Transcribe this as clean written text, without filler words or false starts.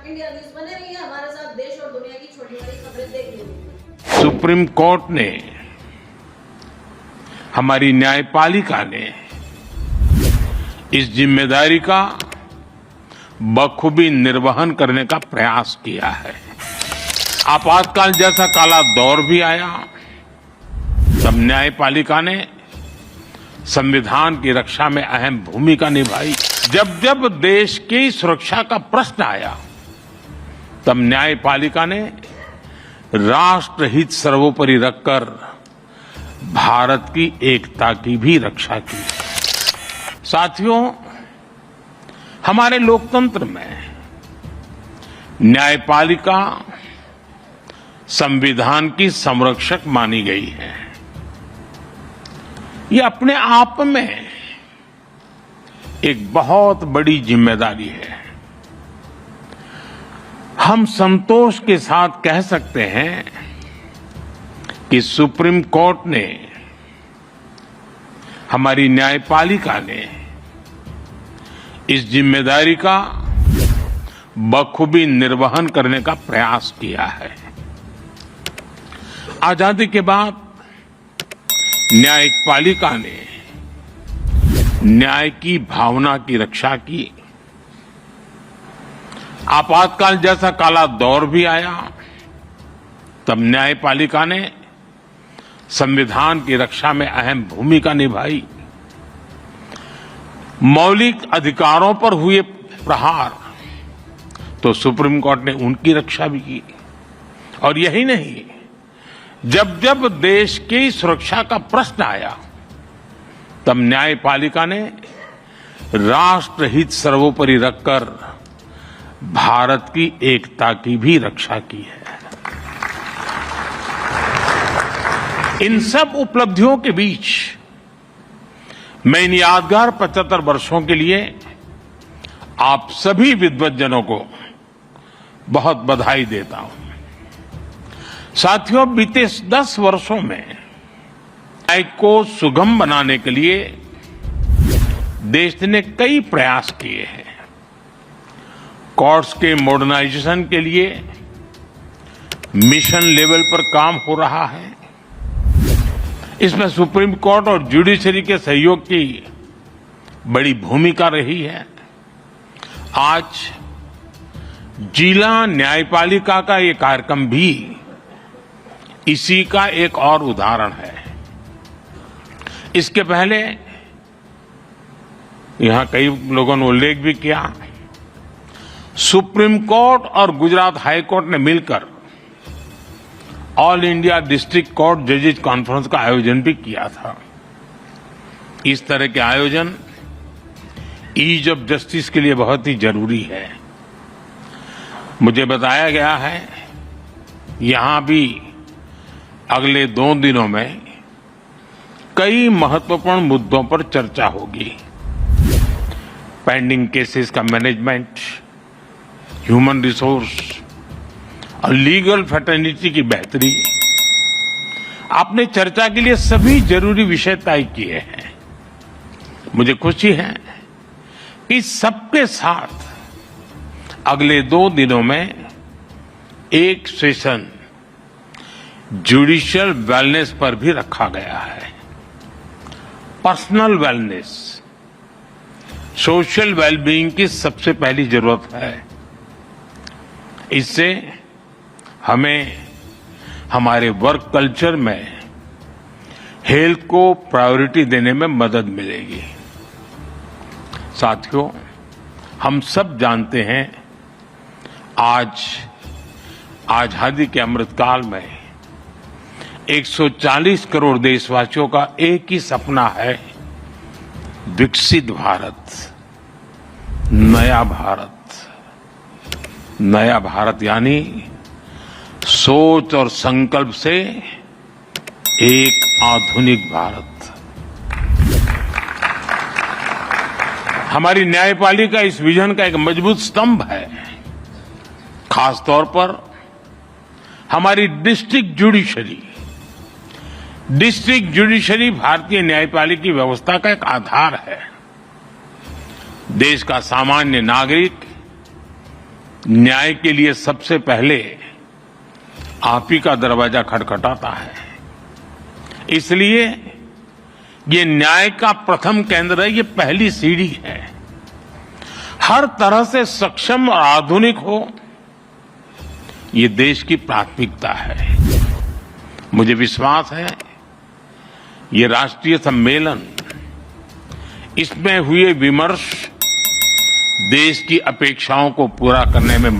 India news बने रहिए हमारे साथ, देश और दुनिया की छोटी बड़ी खबरें देखते रहिए। सुप्रीम कोर्ट ने, हमारी न्यायपालिका ने इस जिम्मेदारी का बखूबी निर्वहन करने का प्रयास किया है। आपातकाल जैसा काला दौर भी आया, तब न्यायपालिका ने संविधान की रक्षा में अहम भूमिका निभाई। जब जब देश की सुरक्षा का प्रश्न आया, तब न्यायपालिका ने राष्ट्रहित सर्वोपरि रखकर भारत की एकता की भी रक्षा की। साथियों, हमारे लोकतंत्र में न्यायपालिका संविधान की संरक्षक मानी गई है। ये अपने आप में एक बहुत बड़ी जिम्मेदारी है। हम संतोष के साथ कह सकते हैं कि सुप्रीम कोर्ट ने, हमारी न्यायपालिका ने इस जिम्मेदारी का बखूबी निर्वहन करने का प्रयास किया है। आजादी के बाद न्यायपालिका ने न्याय की भावना की रक्षा की। आपातकाल जैसा काला दौर भी आया, तब न्यायपालिका ने संविधान की रक्षा में अहम भूमिका निभाई। मौलिक अधिकारों पर हुए प्रहार तो सुप्रीम कोर्ट ने उनकी रक्षा भी की। और यही नहीं, जब जब देश की सुरक्षा का प्रश्न आया, तब न्यायपालिका ने राष्ट्रहित सर्वोपरि रखकर भारत की एकता की भी रक्षा की है। इन सब उपलब्धियों के बीच मैं इन यादगार 75 वर्षों के लिए आप सभी विद्वज्जनों को बहुत बधाई देता हूं। साथियों, बीते 10 वर्षों में न्याय को सुगम बनाने के लिए देश ने कई प्रयास किए हैं। कोर्ट्स के मॉडर्नाइजेशन के लिए मिशन लेवल पर काम हो रहा है। इसमें सुप्रीम कोर्ट और जुडिशरी के सहयोग की बड़ी भूमिका रही है। आज जिला न्यायपालिका का ये कार्यक्रम भी इसी का एक और उदाहरण है। इसके पहले यहां कई लोगों ने उल्लेख भी किया, सुप्रीम कोर्ट और गुजरात हाई कोर्ट ने मिलकर ऑल इंडिया डिस्ट्रिक्ट कोर्ट जजेज कॉन्फ्रेंस का आयोजन भी किया था। इस तरह के आयोजन ईज ऑफ जस्टिस के लिए बहुत ही जरूरी है। मुझे बताया गया है यहां भी अगले 2 दिनों में कई महत्वपूर्ण मुद्दों पर चर्चा होगी। पेंडिंग केसेस का मैनेजमेंट, ह्यूमन रिसोर्स और लीगल फैटर्निटी की बेहतरी। आपने चर्चा के लिए सभी जरूरी विषय तय किए हैं। मुझे खुशी है कि सबके साथ अगले 2 दिनों में एक सेशन जुडिशियल वेलनेस पर भी रखा गया है। पर्सनल वेलनेस, सोशल वेलबीइंग की सबसे पहली जरूरत है। इससे हमें हमारे वर्क कल्चर में हेल्थ को प्रायोरिटी देने में मदद मिलेगी। साथियों, हम सब जानते हैं आज आजादी के अमृतकाल में 140 करोड़ देशवासियों का एक ही सपना है, विकसित भारत, नया भारत। नया भारत यानी सोच और संकल्प से एक आधुनिक भारत। हमारी न्यायपालिका इस विजन का एक मजबूत स्तंभ है। खासतौर पर हमारी डिस्ट्रिक्ट जुडिशरी भारतीय न्यायपालिका व्यवस्था का एक आधार है। देश का सामान्य नागरिक न्याय के लिए सबसे पहले आप ही का दरवाजा खटखटाता है। इसलिए ये न्याय का प्रथम केंद्र है, ये पहली सीढ़ी है। हर तरह से सक्षम और आधुनिक हो, ये देश की प्राथमिकता है। मुझे विश्वास है ये राष्ट्रीय सम्मेलन, इसमें हुए विमर्श देश की अपेक्षाओं को पूरा करने में